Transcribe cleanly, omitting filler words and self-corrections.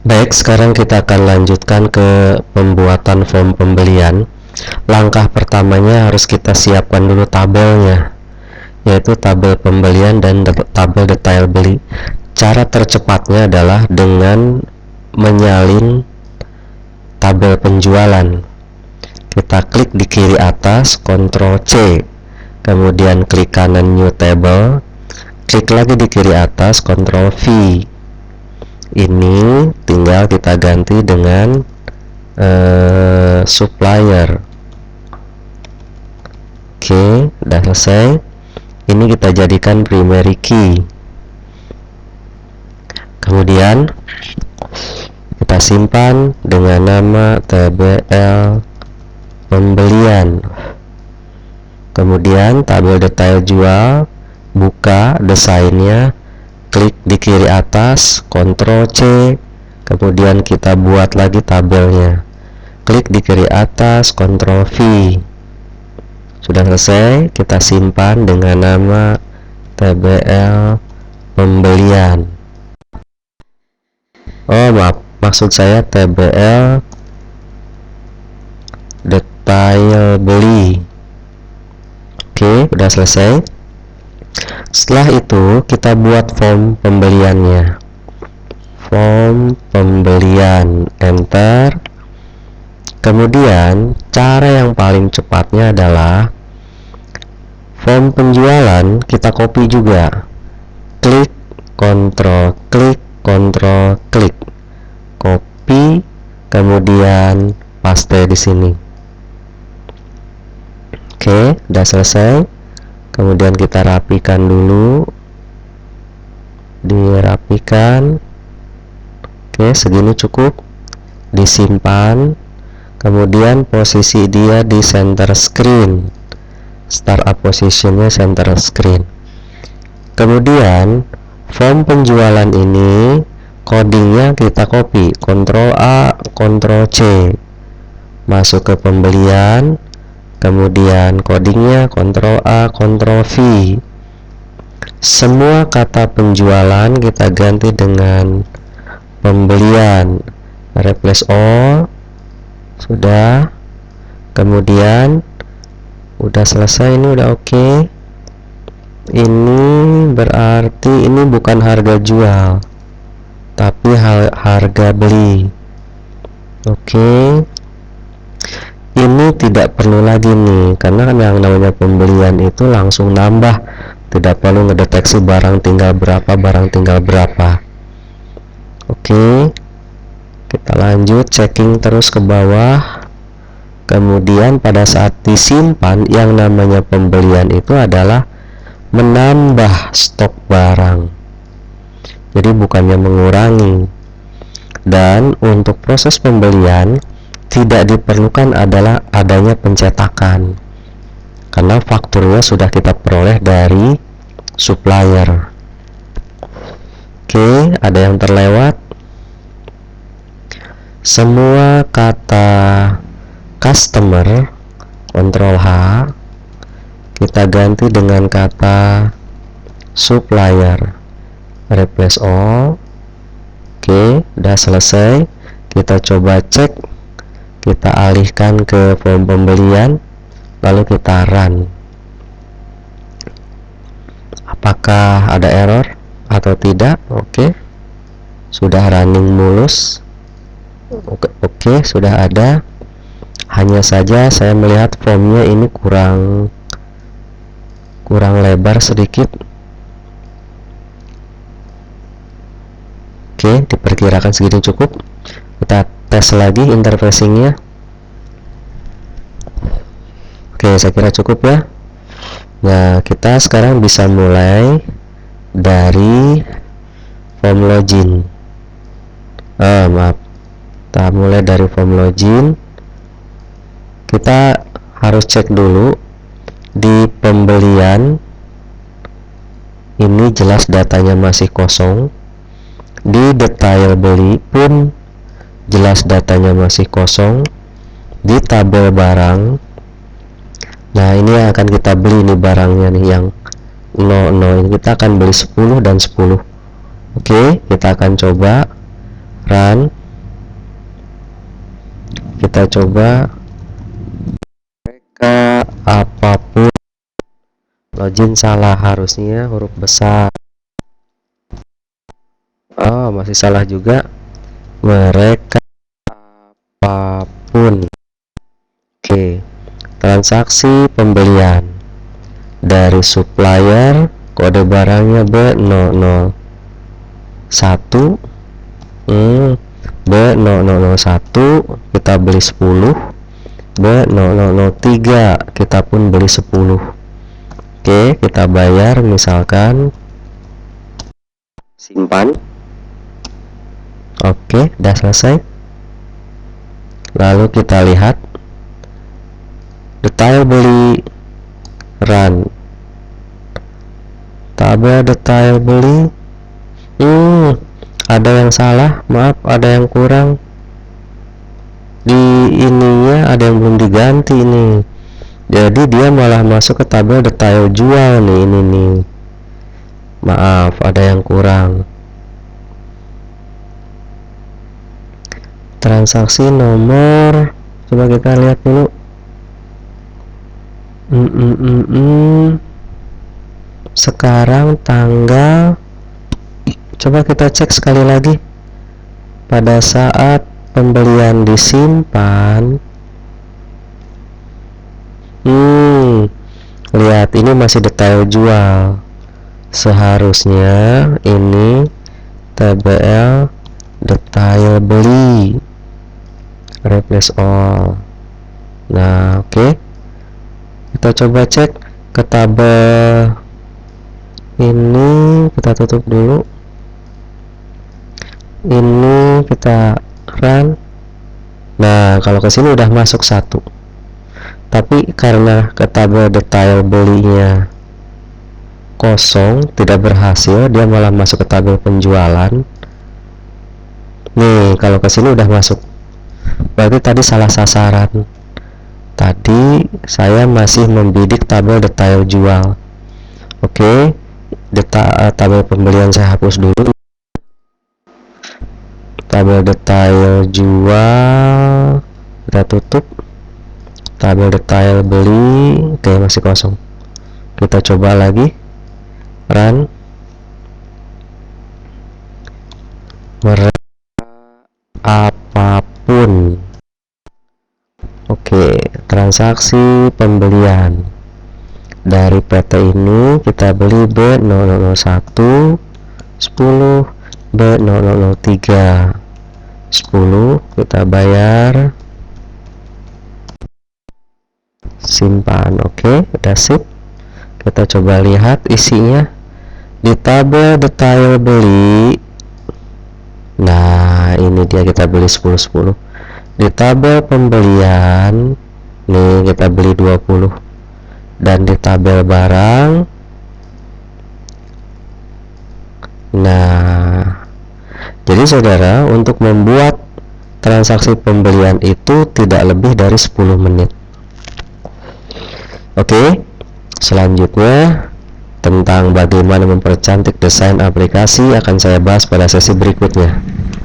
Baik, sekarang kita akan lanjutkan ke pembuatan form pembelian. Langkah pertamanya harus kita siapkan dulu tabelnya, yaitu tabel pembelian dan tabel detail beli. Cara tercepatnya adalah dengan menyalin tabel penjualan. Kita klik di kiri atas, Ctrl C, kemudian klik kanan New Table, klik lagi di kiri atas, Ctrl V. Ini tinggal kita ganti dengan supplier. Oke, udah selesai. Ini kita jadikan primary key. Kemudian kita simpan dengan nama TBL pembelian. Kemudian tabel detail jual, buka desainnya, klik di kiri atas, Ctrl C, kemudian kita buat lagi tabelnya, klik di kiri atas, Ctrl V. Sudah selesai, kita simpan dengan nama TBL pembelian. Oh maaf, maksud saya TBL detail beli. Oke, udah selesai. Setelah itu kita buat form pembeliannya. Form pembelian, enter. Kemudian cara yang paling cepatnya adalah form penjualan kita copy juga. Klik, Ctrl klik, Ctrl klik, copy, kemudian paste di sini. Oke, udah selesai. Kemudian kita rapikan dulu, dirapikan. Oke, segini cukup, disimpan. Kemudian posisi dia di center screen, startup positionnya center screen. Kemudian form penjualan ini codingnya kita copy, Ctrl A, Ctrl C, masuk ke pembelian. Kemudian codingnya Ctrl A, Ctrl V. Semua kata penjualan kita ganti dengan pembelian. Replace all. Sudah. Kemudian udah selesai, ini udah oke. Ini berarti ini bukan harga jual, tapi harga beli. Oke. Ini tidak perlu lagi nih, karena kan yang namanya pembelian itu langsung nambah, tidak perlu ngedeteksi barang tinggal berapa. Oke, kita lanjut, checking terus ke bawah. Kemudian pada saat disimpan, yang namanya pembelian itu adalah menambah stok barang, jadi bukannya mengurangi. Dan untuk proses pembelian tidak diperlukan adalah adanya pencetakan, karena fakturnya sudah kita peroleh dari supplier. Oke, ada yang terlewat. Semua kata customer, Ctrl H, kita ganti dengan kata supplier, replace all. Oke, udah selesai. Kita coba cek, kita alihkan ke form pembelian, lalu kita run. Apakah ada error atau tidak? Oke, sudah running mulus. Oke, sudah ada. Hanya saja saya melihat formnya ini kurang lebar sedikit. Oke, diperkirakan segini cukup. Kita tes lagi interfacingnya. Oke, saya kira cukup ya. Nah, kita sekarang bisa mulai dari form login. Maaf, kita mulai dari form login. Kita harus cek dulu di pembelian ini jelas datanya masih kosong. Di detail beli pun jelas datanya masih kosong. Di tabel barang, nah ini yang akan kita beli, ini barangnya nih yang 00, ini kita akan beli 10 dan 10. Oke, kita akan coba run. Kita coba mereka apapun. Login salah, harusnya huruf besar. Oh, masih salah juga. Mereka apapun. Oke, transaksi pembelian dari supplier, kode barangnya B001, B0001 kita beli 10, B003 kita pun beli 10. Oke, kita bayar, misalkan simpan. Oke, udah selesai. Lalu kita lihat detail beli, run. Tabel detail beli. Ada yang salah, maaf, ada yang kurang di ininya, ada yang belum diganti nih. Jadi dia malah masuk ke tabel detail jual nih, ini nih. Maaf, ada yang kurang. Transaksi nomor, coba kita lihat dulu. Sekarang tanggal, coba kita cek sekali lagi. Pada saat pembelian disimpan, lihat, ini masih detail jual. Seharusnya ini TBL detail beli, replace all. Nah, oke. Kita coba cek ke tabel ini, kita tutup dulu. Ini kita run. Nah, kalau ke sini udah masuk 1. Tapi karena ke tabel detail belinya kosong, tidak berhasil, dia malah masuk ke tabel penjualan. Nih, kalau ke sini udah masuk. Berarti tadi salah sasaran. Tadi saya masih membidik tabel detail jual. Oke, tabel pembelian saya hapus dulu. Tabel detail jual kita tutup. Tabel detail beli, oke, masih kosong. Kita coba lagi, run. Mereka apapun. Oke, transaksi pembelian dari PT ini kita beli B001 10, B003 10, kita bayar, simpan. Oke, udah sip. Kita coba lihat isinya di tabel detail beli. Nah, ini dia, kita beli 10 di tabel pembelian nih, kita beli 20. Dan di tabel barang, nah, jadi saudara, untuk membuat transaksi pembelian itu tidak lebih dari 10 menit. Oke, selanjutnya tentang bagaimana mempercantik desain aplikasi akan saya bahas pada sesi berikutnya.